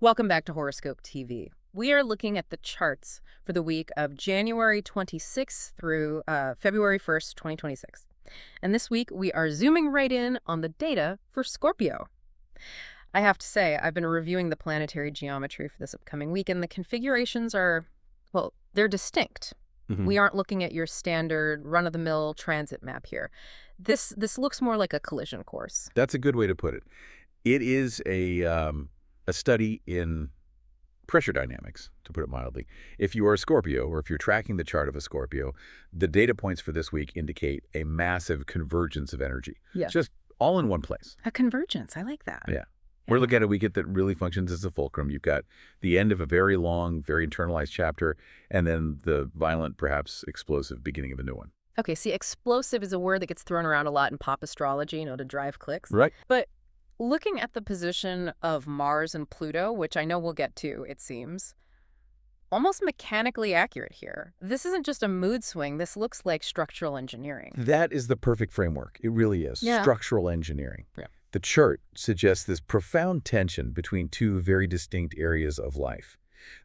Welcome back to Horoscope TV. We are looking at the charts for the week of January 26th through February 1st, 2026. And this week, we are zooming right in on the data for Scorpio. I have to say, I've been reviewing the planetary geometry for this upcoming week, and the configurations are, well, they're distinct. We aren't looking at your standard run-of-the-mill transit map here. This looks more like a collision course. That's a good way to put it. It is a study in pressure dynamics, to put it mildly. If you are a Scorpio, or if you're tracking the chart of a Scorpio, the data points for this week indicate a massive convergence of energy. Yeah. It's just all in one place. A convergence. I like that. Yeah. We're looking at a week that really functions as a fulcrum. You've got the end of a very long, very internalized chapter, and then the violent, perhaps explosive beginning of a new one. Okay, see, explosive is a word that gets thrown around a lot in pop astrology, to drive clicks. Right. But looking at the position of Mars and Pluto, which I know we'll get to, it seems, almost mechanically accurate here. This isn't just a mood swing. This looks like structural engineering. That is the perfect framework. It really is. Yeah. Structural engineering. Yeah. The chart suggests this profound tension between two very distinct areas of life.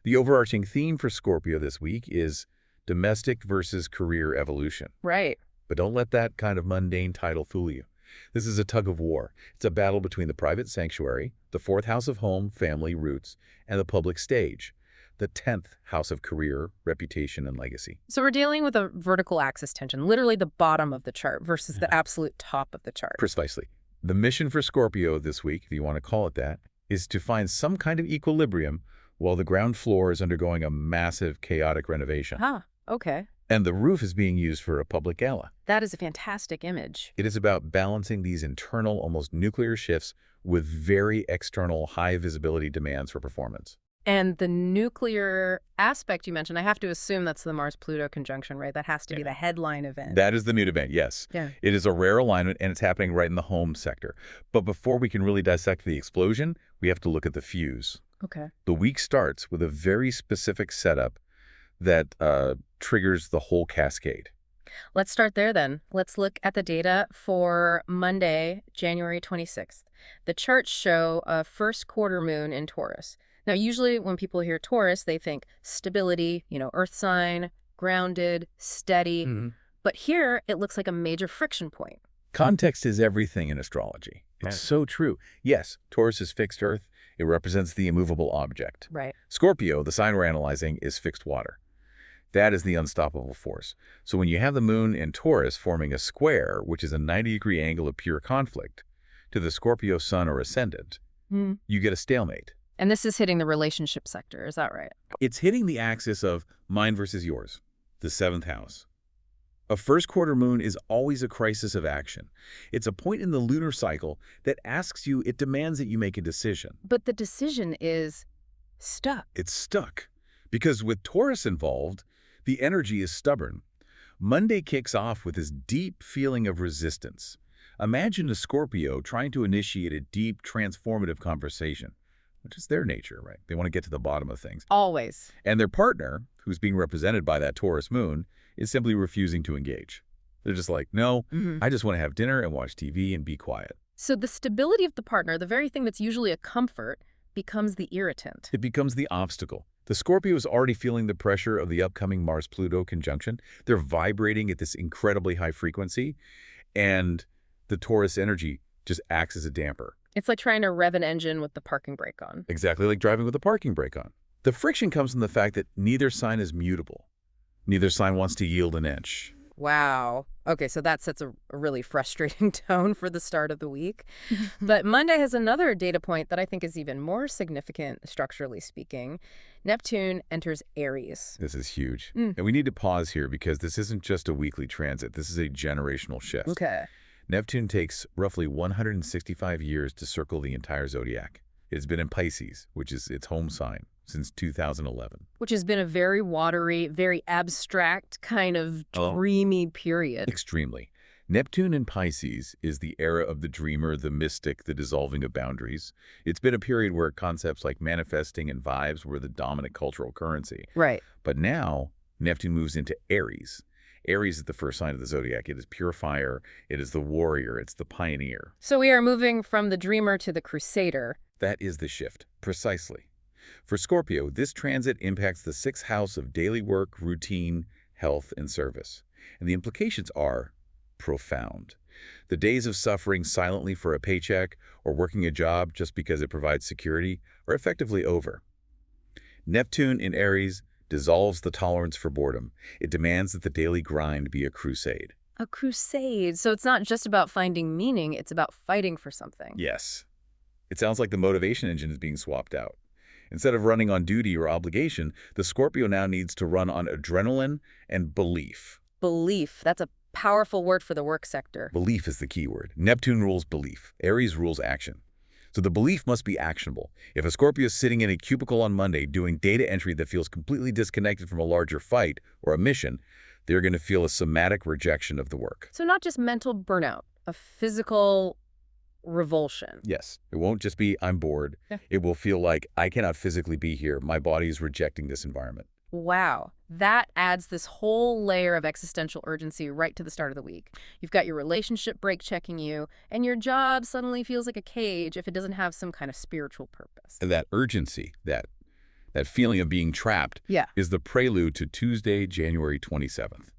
The overarching theme for Scorpio this week is domestic versus career evolution. Right. But don't let that kind of mundane title fool you. This is a tug of war. It's a battle between the private sanctuary, the fourth house of home, family, roots, and the public stage, the 10th house of career, reputation, and legacy. So we're dealing with a vertical axis tension, literally the bottom of the chart versus the absolute top of the chart. Precisely. The mission for Scorpio this week, if you want to call it that, is to find some kind of equilibrium while the ground floor is undergoing a massive, chaotic renovation. Okay. And the roof is being used for a public gala. That is a fantastic image. It is about balancing these internal, almost nuclear shifts with very external, high-visibility demands for performance. And the nuclear aspect you mentioned, I have to assume that's the Mars-Pluto conjunction, right? That has to be the headline event. That is the nude event, yes. Yeah. It is a rare alignment, and it's happening right in the home sector. But before we can really dissect the explosion, we have to look at the fuse. Okay. The week starts with a very specific setup that triggers the whole cascade. Let's start there then. Let's look at the data for Monday, January 26th. The charts show a first quarter moon in Taurus. Now, usually when people hear Taurus, they think stability, earth sign, grounded, steady. But here, it looks like a major friction point. Context is everything in astrology. It's so true. Yes, Taurus is fixed earth. It represents the immovable object. Right. Scorpio, the sign we're analyzing, is fixed water. That is the unstoppable force. So when you have the moon in Taurus forming a square, which is a 90-degree angle of pure conflict, to the Scorpio sun or ascendant, you get a stalemate. And this is hitting the relationship sector, is that right? It's hitting the axis of mine versus yours, the 7th house. A first quarter moon is always a crisis of action. It's a point in the lunar cycle that it demands that you make a decision. But the decision is stuck. It's stuck. Because with Taurus involved, the energy is stubborn. Monday kicks off with this deep feeling of resistance. Imagine a Scorpio trying to initiate a deep, transformative conversation, which is their nature, right? They want to get to the bottom of things. Always. And their partner, who's being represented by that Taurus moon, is simply refusing to engage. They're just like, no, I just want to have dinner and watch TV and be quiet. So the stability of the partner, the very thing that's usually a comfort, becomes the irritant. It becomes the obstacle. The Scorpio is already feeling the pressure of the upcoming Mars-Pluto conjunction. They're vibrating at this incredibly high frequency, and the Taurus energy just acts as a damper. It's like trying to rev an engine with the parking brake on. Exactly like driving with the parking brake on. The friction comes from the fact that neither sign is mutable. Neither sign wants to yield an inch. Wow. Okay, so that sets a really frustrating tone for the start of the week. But Monday has another data point that I think is even more significant, structurally speaking. Neptune enters Aries. This is huge. And we need to pause here because this isn't just a weekly transit. This is a generational shift. Okay. Neptune takes roughly 165 years to circle the entire zodiac. It has been in Pisces, which is its home sign, since 2011. Which has been a very watery, very abstract, kind of dreamy period. Extremely. Neptune in Pisces is the era of the dreamer, the mystic, the dissolving of boundaries. It's been a period where concepts like manifesting and vibes were the dominant cultural currency. Right. But now, Neptune moves into Aries. Aries is the first sign of the zodiac. It is pure fire. It is the warrior. It's the pioneer. So we are moving from the dreamer to the crusader. That is the shift, precisely. For Scorpio, this transit impacts the sixth house of daily work, routine, health, and service. And the implications are profound. The days of suffering silently for a paycheck or working a job just because it provides security are effectively over. Neptune in Aries dissolves the tolerance for boredom. It demands that the daily grind be a crusade. A crusade. So it's not just about finding meaning, it's about fighting for something. Yes. It sounds like the motivation engine is being swapped out. Instead of running on duty or obligation, the Scorpio now needs to run on adrenaline and belief. Belief. That's a powerful word for the work sector. Belief is the key word. Neptune rules belief. Aries rules action. So the belief must be actionable. If a Scorpio is sitting in a cubicle on Monday doing data entry that feels completely disconnected from a larger fight or a mission, they're going to feel a somatic rejection of the work. So not just mental burnout, a physical revulsion. Yes. It won't just be, I'm bored. Yeah. It will feel like, I cannot physically be here. My body is rejecting this environment. Wow. That adds this whole layer of existential urgency right to the start of the week. You've got your relationship break checking you, and your job suddenly feels like a cage if it doesn't have some kind of spiritual purpose. And that urgency, that feeling of being trapped, Yeah. is the prelude to Tuesday, January 27th.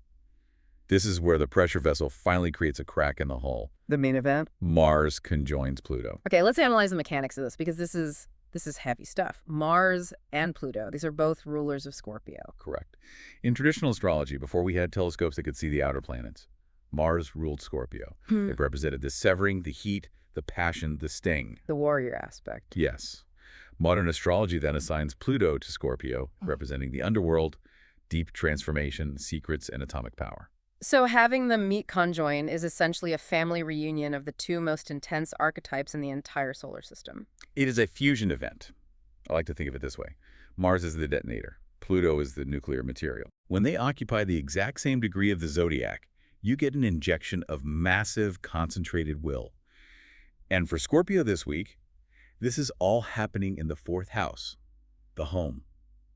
This is where the pressure vessel finally creates a crack in the hull. The main event? Mars conjoins Pluto. Okay, let's analyze the mechanics of this, because this is heavy stuff. Mars and Pluto, these are both rulers of Scorpio. Correct. In traditional astrology, before we had telescopes that could see the outer planets, Mars ruled Scorpio. It represented the severing, the heat, the passion, the sting. The warrior aspect. Yes. Modern astrology then assigns Pluto to Scorpio, representing the underworld, deep transformation, secrets, and atomic power. So having them meet conjoin is essentially a family reunion of the two most intense archetypes in the entire solar system. It is a fusion event. I like to think of it this way. Mars is the detonator. Pluto is the nuclear material. When they occupy the exact same degree of the zodiac, you get an injection of massive concentrated will. And for Scorpio this week, this is all happening in the fourth house, the home.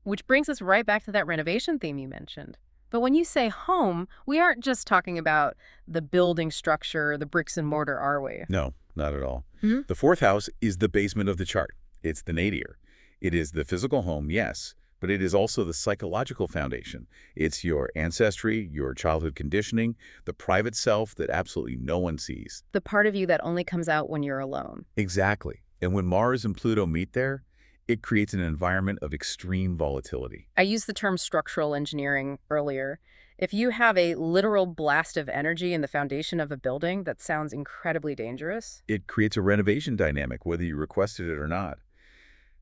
Which brings us right back to that renovation theme you mentioned. But when you say home, we aren't just talking about the building structure, the bricks and mortar, are we? No, not at all. Hmm? The fourth house is the basement of the chart. It's the nadir. It is the physical home, yes, but it is also the psychological foundation. It's your ancestry, your childhood conditioning, the private self that absolutely no one sees. The part of you that only comes out when you're alone. Exactly. And when Mars and Pluto meet there, it creates an environment of extreme volatility. I used the term structural engineering earlier. If you have a literal blast of energy in the foundation of a building, that sounds incredibly dangerous. It creates a renovation dynamic, whether you requested it or not.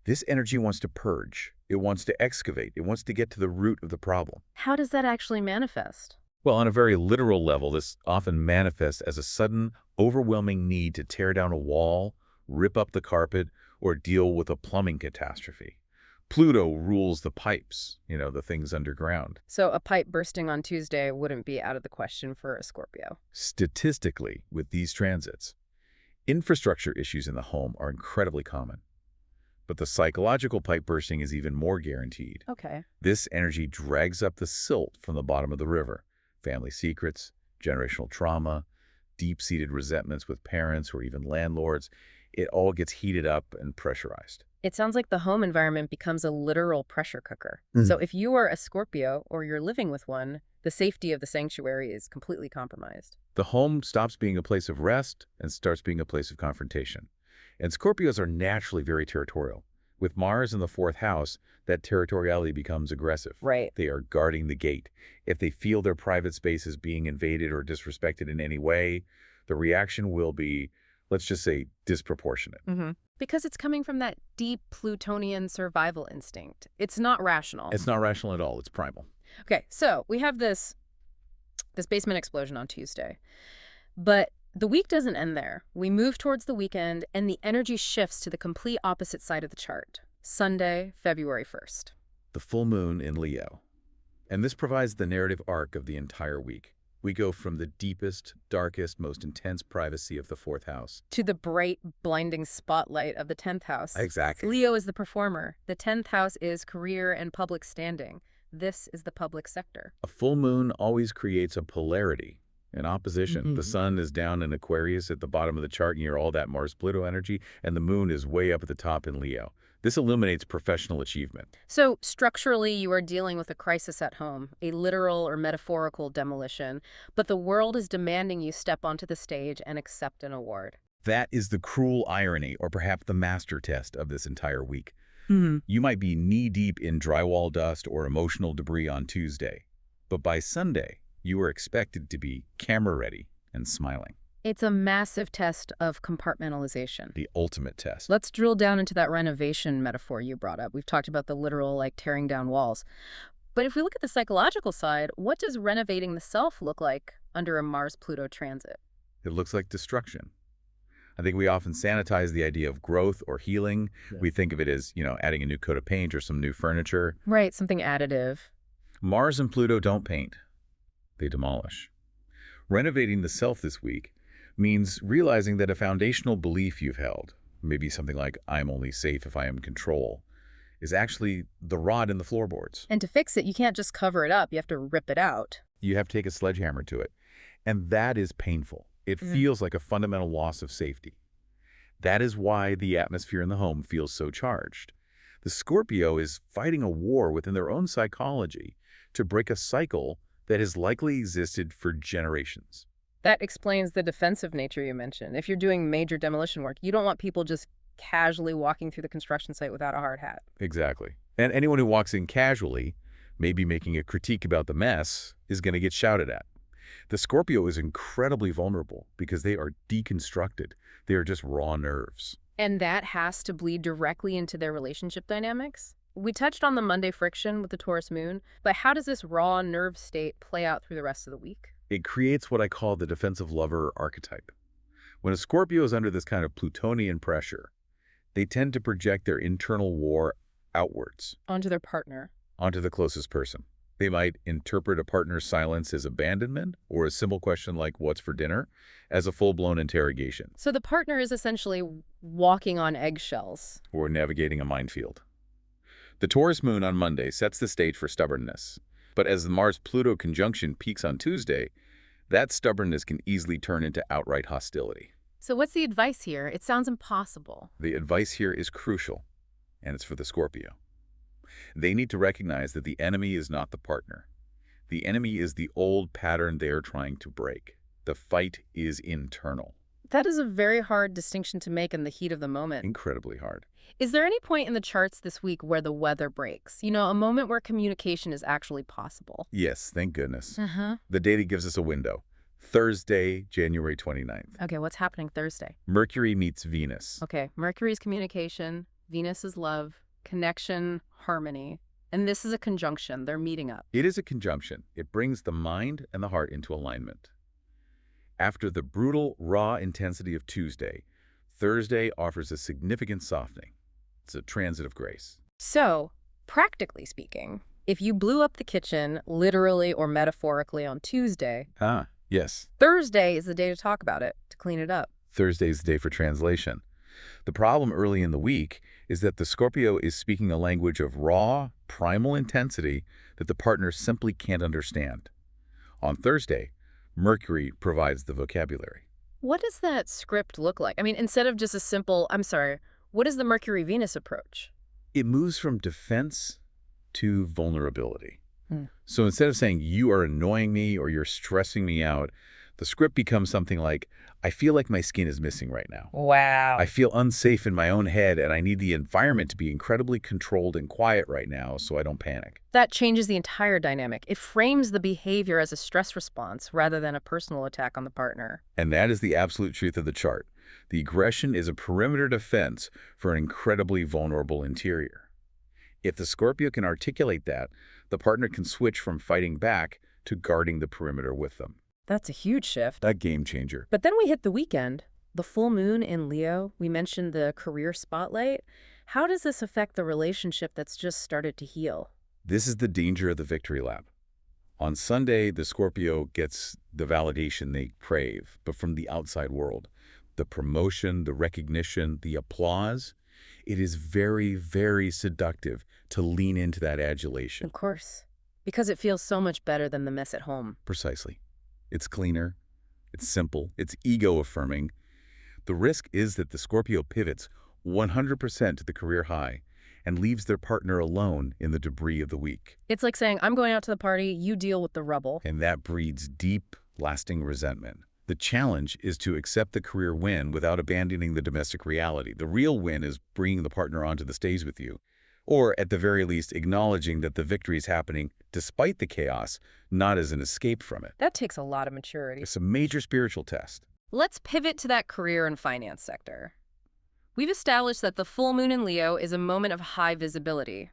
This energy wants to purge. It wants to excavate. It wants to get to the root of the problem. How does that actually manifest? Well, on a very literal level, this often manifests as a sudden, overwhelming need to tear down a wall, rip up the carpet, or deal with a plumbing catastrophe. Pluto rules the pipes, the things underground. So a pipe bursting on Tuesday wouldn't be out of the question for a Scorpio. Statistically, with these transits, infrastructure issues in the home are incredibly common. But the psychological pipe bursting is even more guaranteed. Okay. This energy drags up the silt from the bottom of the river. Family secrets, generational trauma, deep-seated resentments with parents or even landlords. It all gets heated up and pressurized. It sounds like the home environment becomes a literal pressure cooker. So if you are a Scorpio or you're living with one, the safety of the sanctuary is completely compromised. The home stops being a place of rest and starts being a place of confrontation. And Scorpios are naturally very territorial. With Mars in the fourth house, that territoriality becomes aggressive. Right. They are guarding the gate. If they feel their private space is being invaded or disrespected in any way, the reaction will be, let's just say, disproportionate. Because it's coming from that deep Plutonian survival instinct. It's not rational. It's not rational at all. It's primal. Okay, so we have this basement explosion on Tuesday. But the week doesn't end there. We move towards the weekend, and the energy shifts to the complete opposite side of the chart. Sunday, February 1st. The full moon in Leo. And this provides the narrative arc of the entire week. We go from the deepest, darkest, most intense privacy of the fourth house To the bright, blinding spotlight of the 10th house. Exactly. Leo is the performer. The 10th house is career and public standing. This is the public sector. A full moon always creates a polarity, an opposition. The sun is down in Aquarius at the bottom of the chart, and you're all that Mars-Pluto energy, and the moon is way up at the top in Leo. This illuminates professional achievement. So, structurally, you are dealing with a crisis at home, a literal or metaphorical demolition, but the world is demanding you step onto the stage and accept an award. That is the cruel irony, or perhaps the master test of this entire week. Hmm. You might be knee-deep in drywall dust or emotional debris on Tuesday, but by Sunday, you are expected to be camera-ready and smiling. It's a massive test of compartmentalization. The ultimate test. Let's drill down into that renovation metaphor you brought up. We've talked about the literal, like tearing down walls. But if we look at the psychological side, what does renovating the self look like under a Mars-Pluto transit? It looks like destruction. I think we often sanitize the idea of growth or healing. Yeah. We think of it as, adding a new coat of paint or some new furniture. Right, something additive. Mars and Pluto don't paint. They demolish. Renovating the self this week means realizing that a foundational belief you've held, maybe something like, I'm only safe if I am in control, is actually the rod in the floorboards. And to fix it, you can't just cover it up. You have to rip it out. You have to take a sledgehammer to it. And that is painful. It feels like a fundamental loss of safety. That is why the atmosphere in the home feels so charged. The Scorpio is fighting a war within their own psychology to break a cycle that has likely existed for generations. That explains the defensive nature you mentioned. If you're doing major demolition work, you don't want people just casually walking through the construction site without a hard hat. Exactly. And anyone who walks in casually, maybe making a critique about the mess, is going to get shouted at. The Scorpio is incredibly vulnerable because they are deconstructed. They are just raw nerves. And that has to bleed directly into their relationship dynamics. We touched on the Monday friction with the Taurus moon, but how does this raw nerve state play out through the rest of the week? It creates what I call the defensive lover archetype. When a Scorpio is under this kind of Plutonian pressure, they tend to project their internal war outwards, Onto their partner. onto the closest person. They might interpret a partner's silence as abandonment, or a simple question like, what's for dinner, as a full-blown interrogation, So the partner is essentially walking on eggshells. or navigating a minefield. The Taurus moon on Monday sets the stage for stubbornness. But as the Mars-Pluto conjunction peaks on Tuesday, that stubbornness can easily turn into outright hostility. So what's the advice here? It sounds impossible. The advice here is crucial, and it's for the Scorpio. They need to recognize that the enemy is not the partner. The enemy is the old pattern they are trying to break. The fight is internal. That is a very hard distinction to make in the heat of the moment. Incredibly hard. Is there any point in the charts this week where the weather breaks? You know, a moment where communication is actually possible. Yes, thank goodness. Uh-huh. The data gives us a window. Thursday, January 29th. Okay, what's happening Thursday? Mercury meets Venus. Okay, Mercury's communication, Venus is love, connection, harmony. And this is a conjunction. They're meeting up. It is a conjunction. It brings the mind and the heart into alignment. After the brutal, raw intensity of Tuesday, Thursday offers a significant softening. It's a transit of grace. So, practically speaking, if you blew up the kitchen, literally or metaphorically, on Tuesday, Yes. Thursday is the day to talk about it, to clean it up. Thursday's the day for translation. The problem early in the week is that the Scorpio is speaking a language of raw, primal intensity that the partner simply can't understand. On Thursday, Mercury provides the vocabulary. What does that script look like? I mean, instead of just a simple, what is the Mercury-Venus approach? It moves from defense to vulnerability. Hmm. So instead of saying, you are annoying me or you're stressing me out, the script becomes something like, I feel like my skin is missing right now. Wow. I feel unsafe in my own head, and I need the environment to be incredibly controlled and quiet right now so I don't panic. That changes the entire dynamic. It frames the behavior as a stress response rather than a personal attack on the partner. And that is the absolute truth of the chart. The aggression is a perimeter defense for an incredibly vulnerable interior. If the Scorpio can articulate that, the partner can switch from fighting back to guarding the perimeter with them. That's a huge shift. A game changer. But then we hit the weekend. The full moon in Leo, we mentioned the career spotlight. How does this affect the relationship that's just started to heal? This is the danger of the victory lap. On Sunday, the Scorpio gets the validation they crave, but from the outside world. The promotion, the recognition, the applause. It is very, very seductive to lean into that adulation. Of course. Because it feels so much better than the mess at home. Precisely. It's cleaner, it's simple, it's ego-affirming. The risk is that the Scorpio pivots 100% to the career high, and leaves their partner alone in the debris of the week. It's like saying, I'm going out to the party, you deal with the rubble. And that breeds deep, lasting resentment. The challenge is to accept the career win without abandoning the domestic reality. The real win is bringing the partner onto the stage with you, or at the very least acknowledging that the victory is happening despite the chaos, not as an escape from it. That takes a lot of maturity. It's a major spiritual test. Let's pivot to that career and finance sector. We've established that the full moon in Leo is a moment of high visibility.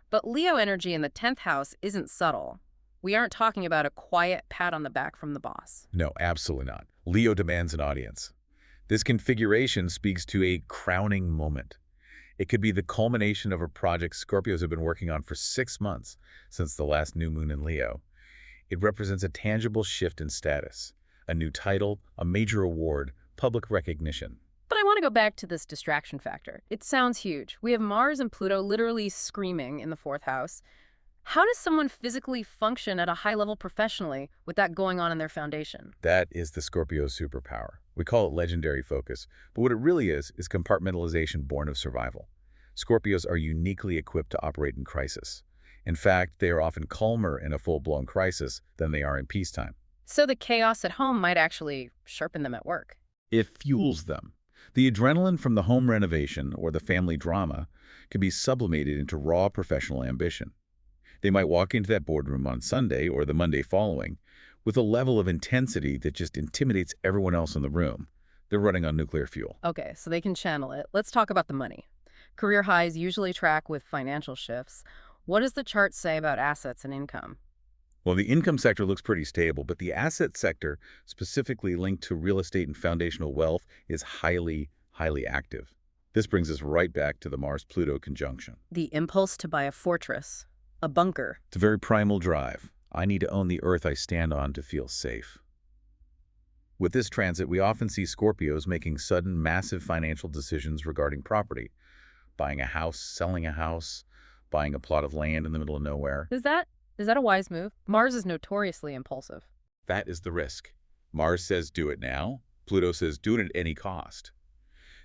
But Leo energy in the 10th house isn't subtle. We aren't talking about a quiet pat on the back from the boss. No, absolutely not. Leo demands an audience. This configuration speaks to a crowning moment. It could be the culmination of a project Scorpios have been working on for 6 months since the last new moon in Leo. It represents a tangible shift in status, a new title, a major award, public recognition. But I want to go back to this distraction factor. It sounds huge. We have Mars and Pluto literally screaming in the 4th house. How does someone physically function at a high level professionally with that going on in their foundation? That is the Scorpio superpower. We call it legendary focus, but what it really is compartmentalization born of survival. Scorpios are uniquely equipped to operate in crisis. In fact, they are often calmer in a full-blown crisis than they are in peacetime. So the chaos at home might actually sharpen them at work. It fuels them. The adrenaline from the home renovation or the family drama can be sublimated into raw professional ambition. They might walk into that boardroom on Sunday or the Monday following with a level of intensity that just intimidates everyone else in the room. They're running on nuclear fuel. Okay, so they can channel it. Let's talk about the money. Career highs usually track with financial shifts. What does the chart say about assets and income? Well, the income sector looks pretty stable, but the asset sector, specifically linked to real estate and foundational wealth, is highly, highly active. This brings us right back to the Mars-Pluto conjunction. The impulse to buy a fortress, a bunker. It's a very primal drive. I need to own the earth I stand on to feel safe. With this transit, we often see Scorpios making sudden, massive financial decisions regarding property. Buying a house, selling a house, buying a plot of land in the middle of nowhere. Is that a wise move? Mars is notoriously impulsive. That is the risk. Mars says do it now. Pluto says do it at any cost.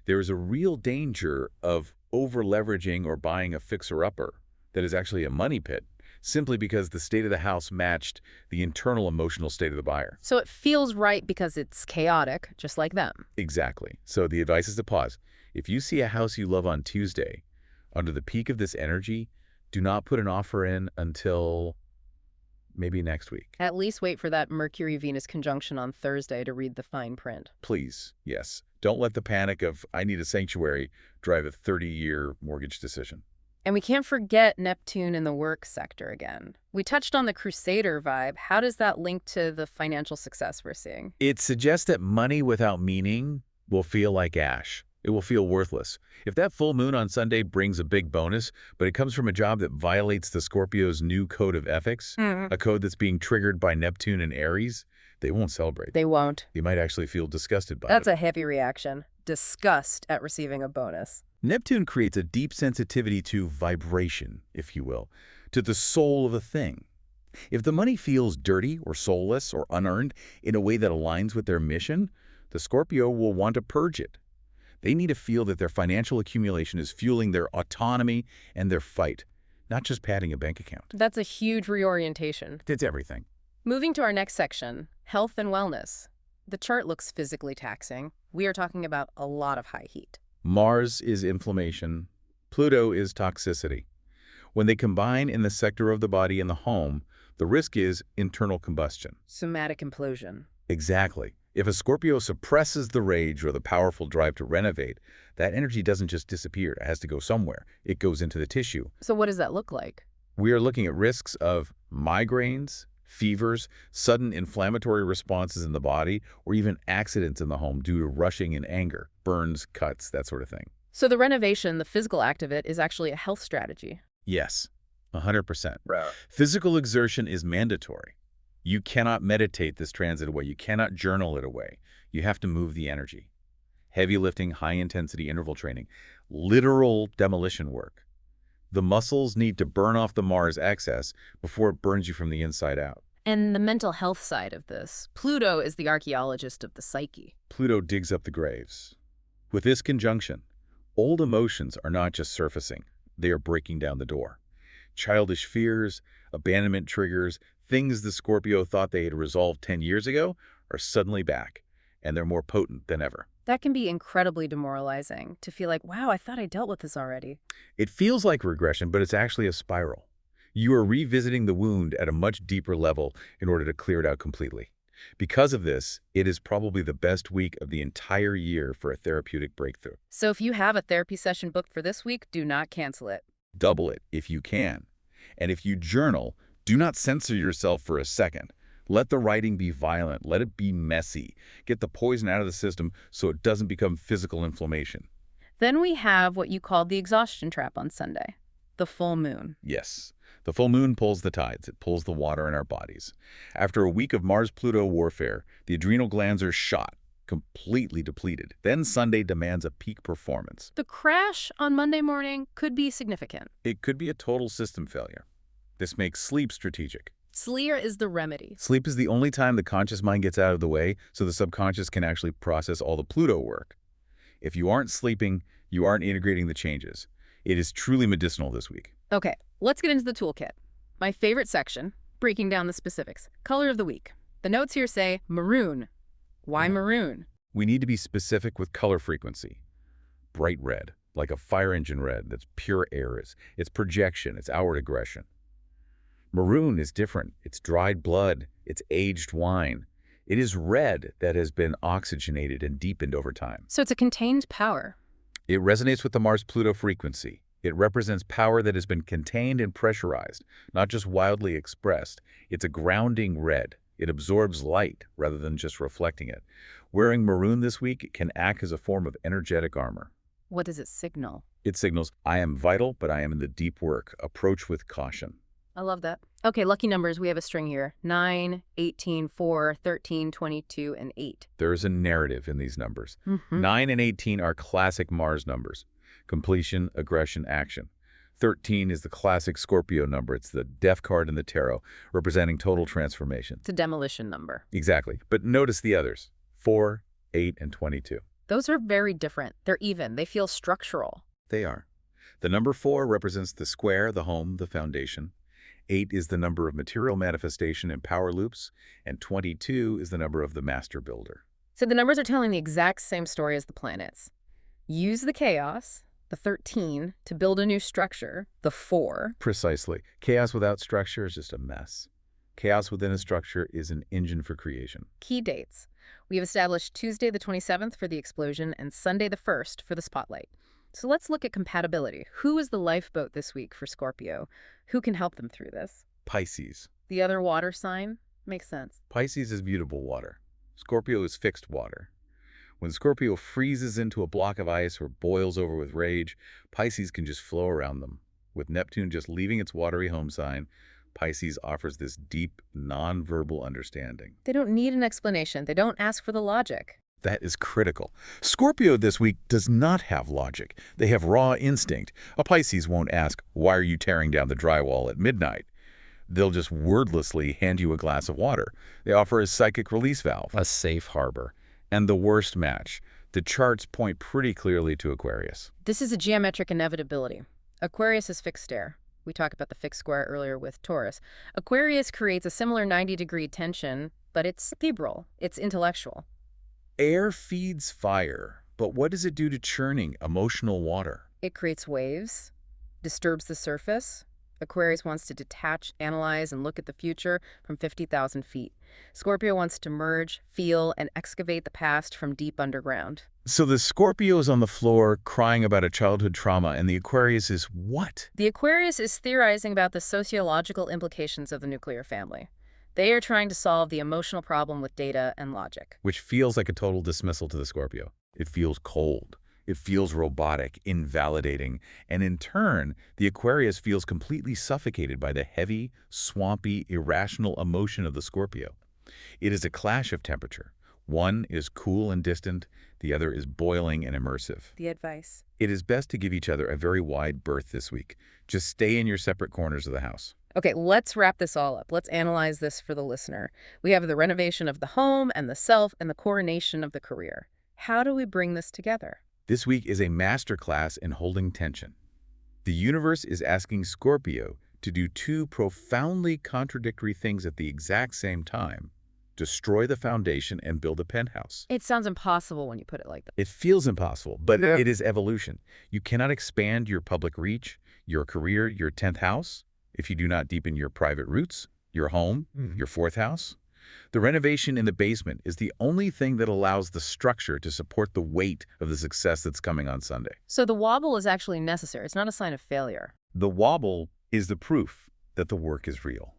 There is a real danger of over-leveraging or buying a fixer-upper that is actually a money pit, simply because the state of the house matched the internal emotional state of the buyer. So it feels right because it's chaotic, just like them. Exactly. So the advice is to pause. If you see a house you love on Tuesday, under the peak of this energy, do not put an offer in until maybe next week. At least wait for that Mercury-Venus conjunction on Thursday to read the fine print. Please, yes. Don't let the panic of, I need a sanctuary, drive a 30-year mortgage decision. And we can't forget Neptune in the work sector again. We touched on the Crusader vibe. How does that link to the financial success we're seeing? It suggests that money without meaning will feel like ash. It will feel worthless. If that full moon on Sunday brings a big bonus, but it comes from a job that violates the Scorpio's new code of ethics, a code that's being triggered by Neptune and Aries, they won't celebrate. They won't. They might actually feel disgusted by it. That's a heavy reaction. Disgust at receiving a bonus. Neptune creates a deep sensitivity to vibration, if you will, to the soul of a thing. If the money feels dirty or soulless or unearned in a way that aligns with their mission, the Scorpio will want to purge it. They need to feel that their financial accumulation is fueling their autonomy and their fight, not just padding a bank account. That's a huge reorientation. It's everything. Moving to our next section, health and wellness. The chart looks physically taxing. We are talking about a lot of high heat. Mars is inflammation. Pluto is toxicity. When they combine in the sector of the body and the home, the risk is internal combustion. Somatic implosion. Exactly. If a Scorpio suppresses the rage or the powerful drive to renovate, that energy doesn't just disappear. It has to go somewhere. It goes into the tissue. So what does that look like? We are looking at risks of migraines, fevers, sudden inflammatory responses in the body, or even accidents in the home due to rushing and anger, burns, cuts, that sort of thing. So the renovation, the physical act of it, is actually a health strategy. Yes, 100%. Right. Physical exertion is mandatory. You cannot meditate this transit away. You cannot journal it away. You have to move the energy. Heavy lifting, high-intensity interval training, literal demolition work. The muscles need to burn off the Mars excess before it burns you from the inside out. And the mental health side of this. Pluto is the archaeologist of the psyche. Pluto digs up the graves. With this conjunction, old emotions are not just surfacing. They are breaking down the door. Childish fears, abandonment triggers, things the Scorpio thought they had resolved 10 years ago are suddenly back, and they're more potent than ever. That can be incredibly demoralizing, to feel like, wow, I thought I dealt with this already. It feels like regression, but it's actually a spiral. You are revisiting the wound at a much deeper level in order to clear it out completely. Because of this, it is probably the best week of the entire year for a therapeutic breakthrough. So if you have a therapy session booked for this week, do not cancel it. Double it if you can. And if you journal, do not censor yourself for a second. Let the writing be violent. Let it be messy. Get the poison out of the system so it doesn't become physical inflammation. Then we have what you called the exhaustion trap on Sunday, the full moon. Yes, the full moon pulls the tides. It pulls the water in our bodies. After a week of Mars-Pluto warfare, the adrenal glands are shot, completely depleted. Then Sunday demands a peak performance. The crash on Monday morning could be significant. It could be a total system failure. This makes sleep strategic. Sleep is the remedy. Sleep is the only time the conscious mind gets out of the way so the subconscious can actually process all the Pluto work. If you aren't sleeping, you aren't integrating the changes. It is truly medicinal this week. Okay, let's get into the toolkit. My favorite section, breaking down the specifics. Color of the week. The notes here say maroon. Why maroon? We need to be specific with color frequency. Bright red, like a fire engine red, that's pure air. It's projection, it's outward aggression. Maroon is different. It's dried blood. It's aged wine. It is red that has been oxygenated and deepened over time. So it's a contained power. It resonates with the Mars-Pluto frequency. It represents power that has been contained and pressurized, not just wildly expressed. It's a grounding red. It absorbs light rather than just reflecting it. Wearing maroon this week can act as a form of energetic armor. What does it signal? It signals, I am vital, but I am in the deep work. Approach with caution. I love that. Okay, lucky numbers. We have a string here. 9, 18, 4, 13, 22, and 8. There is a narrative in these numbers. Mm-hmm. 9 and 18 are classic Mars numbers. Completion, aggression, action. 13 is the classic Scorpio number. It's the death card in the tarot, representing total transformation. It's a demolition number. Exactly. But notice the others. 4, 8, and 22. Those are very different. They're even. They feel structural. They are. The number 4 represents the square, the home, the foundation. 8 is the number of material manifestation and power loops, and 22 is the number of the master builder. So the numbers are telling the exact same story as the planets. Use the chaos, the 13, to build a new structure, the 4. Precisely. Chaos without structure is just a mess. Chaos within a structure is an engine for creation. Key dates. We have established Tuesday the 27th for the explosion and Sunday the 1st for the spotlight. So let's look at compatibility. Who is the lifeboat this week for Scorpio? Who can help them through this? Pisces. The other water sign? Makes sense. Pisces is mutable water. Scorpio is fixed water. When Scorpio freezes into a block of ice or boils over with rage, Pisces can just flow around them. With Neptune just leaving its watery home sign, Pisces offers this deep, non-verbal understanding. They don't need an explanation. They don't ask for the logic. That is critical. Scorpio this week does not have logic. They have raw instinct. A Pisces won't ask, why are you tearing down the drywall at midnight? They'll just wordlessly hand you a glass of water. They offer a psychic release valve, a safe harbor. And the worst match, the charts point pretty clearly to Aquarius. This is a geometric inevitability. Aquarius is fixed air. We talked about the fixed square earlier with Taurus. Aquarius creates a similar 90-degree tension, but it's cerebral. It's intellectual. Air feeds fire, but what does it do to churning, emotional water? It creates waves, disturbs the surface. Aquarius wants to detach, analyze, and look at the future from 50,000 feet. Scorpio wants to merge, feel, and excavate the past from deep underground. So the Scorpio is on the floor crying about a childhood trauma, and the Aquarius is what? The Aquarius is theorizing about the sociological implications of the nuclear family. They are trying to solve the emotional problem with data and logic. Which feels like a total dismissal to the Scorpio. It feels cold. It feels robotic, invalidating, and in turn, the Aquarius feels completely suffocated by the heavy, swampy, irrational emotion of the Scorpio. It is a clash of temperature. One is cool and distant, the other is boiling and immersive. The advice. It is best to give each other a very wide berth this week. Just stay in your separate corners of the house. Okay, let's wrap this all up. Let's analyze this for the listener. We have the renovation of the home and the self and the coronation of the career. How do we bring this together? This week is a masterclass in holding tension. The universe is asking Scorpio to do two profoundly contradictory things at the exact same time: destroy the foundation and build a penthouse. It sounds impossible when you put it like that. It feels impossible, but Yeah. it is evolution. You cannot expand your public reach, your career, your 10th house, if you do not deepen your private roots, your home, your 4th house. The renovation in the basement is the only thing that allows the structure to support the weight of the success that's coming on Sunday. So the wobble is actually necessary. It's not a sign of failure. The wobble is the proof that the work is real.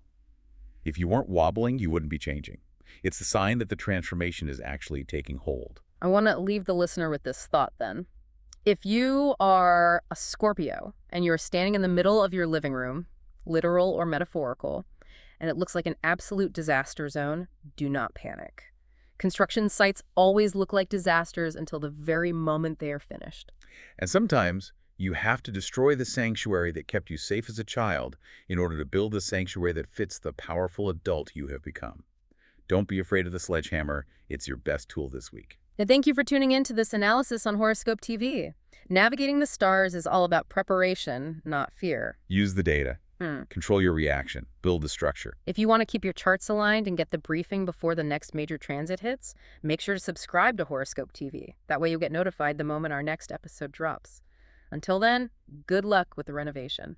If you weren't wobbling, you wouldn't be changing. It's the sign that the transformation is actually taking hold. I want to leave the listener with this thought then. If you are a Scorpio and you're standing in the middle of your living room, literal or metaphorical, and it looks like an absolute disaster zone, do not panic. Construction sites always look like disasters until the very moment they are finished. And sometimes you have to destroy the sanctuary that kept you safe as a child in order to build the sanctuary that fits the powerful adult you have become. Don't be afraid of the sledgehammer. It's your best tool this week. Now, thank you for tuning in to this analysis on Horoscope TV. Navigating the stars is all about preparation, not fear. Use the data. Control your reaction. Build the structure. If you want to keep your charts aligned and get the briefing before the next major transit hits, make sure to subscribe to Horoscope TV. That way you'll get notified the moment our next episode drops. Until then, good luck with the renovation.